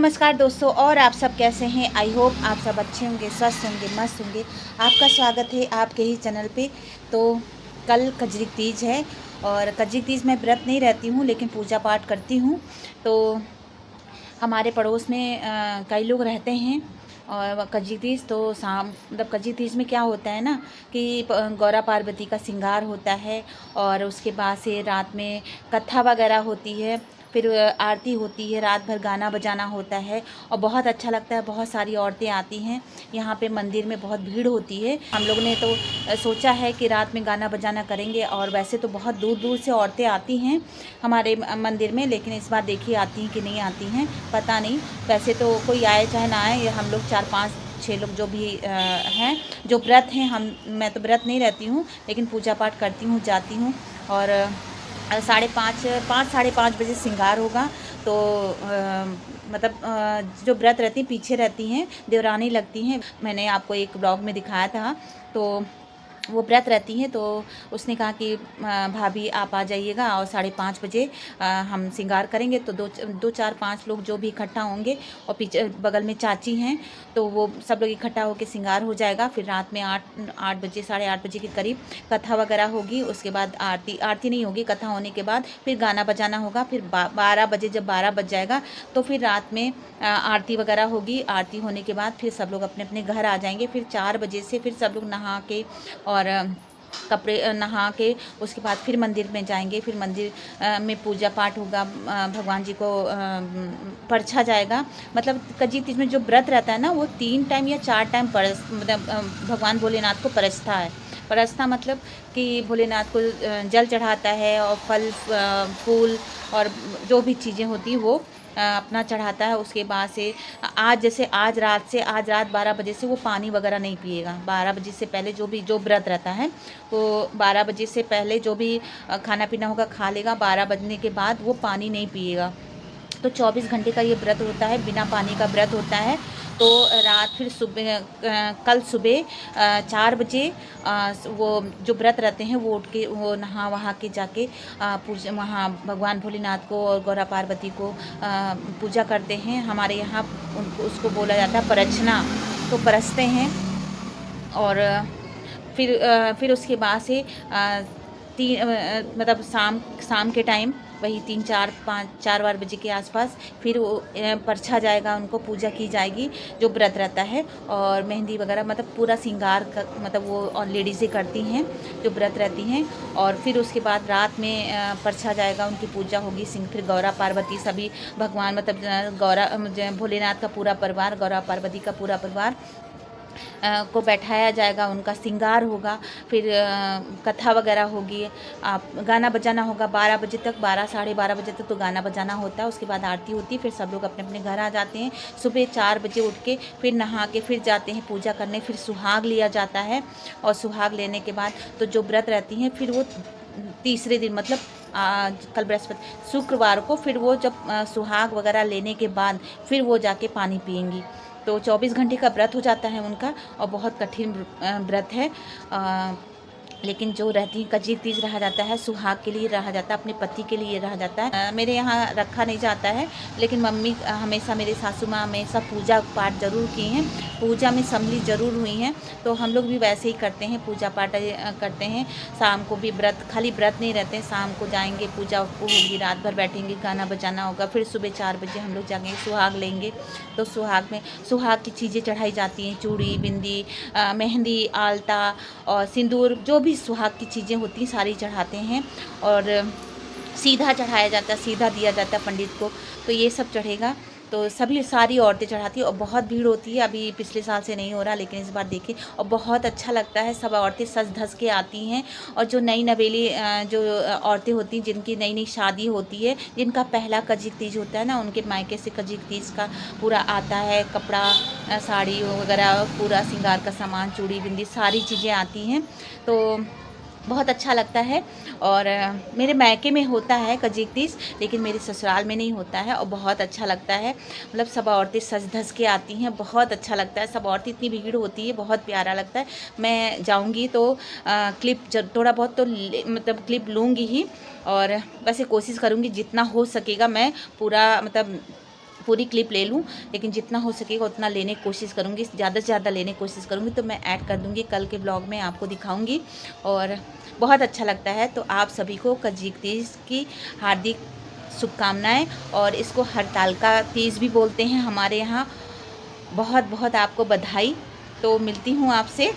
नमस्कार दोस्तों, और आप सब कैसे हैं। आई होप आप सब अच्छे होंगे, स्वस्थ होंगे, मस्त होंगे। आपका स्वागत है आपके ही चैनल पे। तो कल कजरी तीज है और कजरी तीज मैं व्रत नहीं रहती हूँ लेकिन पूजा पाठ करती हूँ। तो हमारे पड़ोस में कई लोग रहते हैं और कजरी तीज तो शाम मतलब कजरी तीज में क्या होता है ना कि गौरा पार्वती का श्रृंगार होता है और उसके बाद से रात में कथा वगैरह होती है, फिर आरती होती है, रात भर गाना बजाना होता है और बहुत अच्छा लगता है। बहुत सारी औरतें आती हैं यहाँ पे, मंदिर में बहुत भीड़ होती है। हम लोग ने तो सोचा है कि रात में गाना बजाना करेंगे और वैसे तो बहुत दूर दूर से औरतें आती हैं हमारे मंदिर में, लेकिन इस बार देखिए आती हैं कि नहीं आती हैं पता नहीं। वैसे तो कोई आए चाहे ना आए, हम लोग 4-5-6 लोग जो भी हैं जो व्रत हैं, मैं तो व्रत नहीं रहती हूँ लेकिन पूजा पाठ करती हूँ, जाती हूँ। और 5:30 बजे श्रृंगार होगा। तो जो व्रत रहती हैं पीछे रहती हैं, देवरानी लगती हैं। मैंने आपको एक ब्लॉग में दिखाया था, तो वो व्रत रहती हैं। तो उसने कहा कि भाभी आप आ जाइएगा और 5:30 बजे हम श्रृंगार करेंगे। तो 2-4-5 लोग जो भी इकट्ठा होंगे और पीछे बगल में चाची हैं तो वो सब लोग इकट्ठा होकर श्रृंगार हो जाएगा। फिर रात में 8 बजे 8:30 बजे के करीब कथा वगैरह होगी। उसके बाद आरती नहीं होगी। कथा होने के बाद फिर गाना बजाना होगा। फिर 12 बजे, जब 12 बज जाएगा तो फिर रात में आरती वगैरह होगी। आरती होने के बाद फिर सब लोग अपने अपने घर आ जाएंगे। फिर 4 बजे से फिर सब लोग नहा के और कपड़े नहा के उसके बाद फिर मंदिर में जाएंगे। फिर मंदिर में पूजा पाठ होगा, भगवान जी को परछा जाएगा। मतलब कजरी तीज में जो व्रत रहता है ना वो 3 टाइम या 4 टाइम भगवान भोलेनाथ को परछता है। परछता मतलब कि भोलेनाथ को जल चढ़ाता है और फल फूल और जो भी चीज़ें होती हैं वो अपना चढ़ाता है। उसके बाद से आज रात 12 बजे से वो पानी वगैरह नहीं पिएगा। 12 बजे से पहले जो व्रत रहता है वो 12 बजे से पहले जो भी खाना पीना होगा खा लेगा। 12 बजने के बाद वो पानी नहीं पिएगा। तो 24 घंटे का ये व्रत होता है, बिना पानी का व्रत होता है। तो रात फिर कल सुबह 4 बजे वो जो व्रत रहते हैं वो उठ के वो नहा वहा के जाके पूजा वहाँ भगवान भोलेनाथ को और गौरा पार्वती को पूजा करते हैं। हमारे यहाँ उसको बोला जाता है परछना, तो परछते हैं। और फिर उसके बाद से मतलब शाम के टाइम वही 3-4 बजे के आसपास फिर वो परछा जाएगा, उनको पूजा की जाएगी जो व्रत रहता है। और मेहंदी वगैरह मतलब पूरा श्रृंगार का मतलब वो और लेडीज़ें करती हैं जो व्रत रहती हैं। और फिर उसके बाद रात में परछा जाएगा, उनकी पूजा होगी। फिर गौरा पार्वती सभी भगवान मतलब भोलेनाथ का पूरा परिवार, गौरा पार्वती का पूरा परिवार को बैठाया जाएगा, उनका श्रृंगार होगा। फिर कथा वगैरह होगी, आप गाना बजाना होगा 12 बजे तक, 12-12:30 बजे तक तो गाना बजाना होता है। उसके बाद आरती होती है, फिर सब लोग अपने अपने घर आ जाते हैं। सुबह 4 बजे उठ के फिर नहा के फिर जाते हैं पूजा करने। फिर सुहाग लिया जाता है और सुहाग लेने के बाद तो जो व्रत रहती हैं फिर वो तीसरे दिन मतलब कल बृहस्पति शुक्रवार को फिर वो जब सुहाग वगैरह लेने के बाद फिर वो जाके पानी पिएंगी। तो 24 घंटे का व्रत हो जाता है उनका और बहुत कठिन व्रत है। लेकिन जो रहती कजरी तीज रहा जाता है, सुहाग के लिए रहा जाता है, अपने पति के लिए रहा जाता है। मेरे यहाँ रखा नहीं जाता है लेकिन मम्मी हमेशा, मेरे सासू माँ हमेशा पूजा पाठ ज़रूर की हैं, पूजा में सम्मिलित ज़रूर हुई हैं। तो हम लोग भी वैसे ही करते हैं, पूजा पाठ करते हैं। शाम को भी व्रत, खाली व्रत नहीं रहते हैं, शाम को जाएंगे, पूजा होगी, रात भर बैठेंगे, गाना बजाना होगा। फिर सुबह 4 बजे हम लोग जाएंगे, सुहाग लेंगे। तो सुहाग की चीज़ें चढ़ाई जाती हैं, चूड़ी, बिंदी, मेहंदी, आलता और सिंदूर, जो भी सुहाग की चीज़ें होती हैं सारी चढ़ाते हैं। और सीधा चढ़ाया जाता है, सीधा दिया जाता है पंडित को, तो ये सब चढ़ेगा। तो सारी औरतें चढ़ाती हैं और बहुत भीड़ होती है। अभी पिछले साल से नहीं हो रहा लेकिन इस बार देखिए और बहुत अच्छा लगता है। सब औरतें सज धज के आती हैं और जो नई नवेली जो औरतें होती हैं, जिनकी नई नई शादी होती है, जिनका पहला कजरी तीज होता है ना, उनके मायके से कजरी तीज का पूरा आता है कपड़ा, साड़ी वगैरह, पूरा श्रृंगार का सामान, चूड़ी, बिंदी, सारी चीज़ें आती हैं। तो बहुत अच्छा लगता है। और मेरे मायके में होता है कजरी तीज लेकिन मेरे ससुराल में नहीं होता है और बहुत अच्छा लगता है। मतलब सब औरतें सज धज के आती हैं, बहुत अच्छा लगता है। सब औरतें, इतनी भीड़ होती है, बहुत प्यारा लगता है। मैं जाऊंगी तो क्लिप थोड़ा बहुत तो मतलब क्लिप लूँगी ही, और वैसे कोशिश करूँगी जितना हो सकेगा मैं पूरा मतलब पूरी क्लिप ले लूँ, लेकिन जितना हो सकेगा उतना लेने की कोशिश करूँगी, ज़्यादा से ज़्यादा लेने की कोशिश करूँगी। तो मैं ऐड कर दूँगी, कल के ब्लॉग में आपको दिखाऊँगी। और बहुत अच्छा लगता है। तो आप सभी को कजीक तीज की हार्दिक शुभकामनाएँ। और इसको हरतालिका तीज भी बोलते हैं हमारे यहाँ। बहुत बहुत आपको बधाई। तो मिलती हूँ आपसे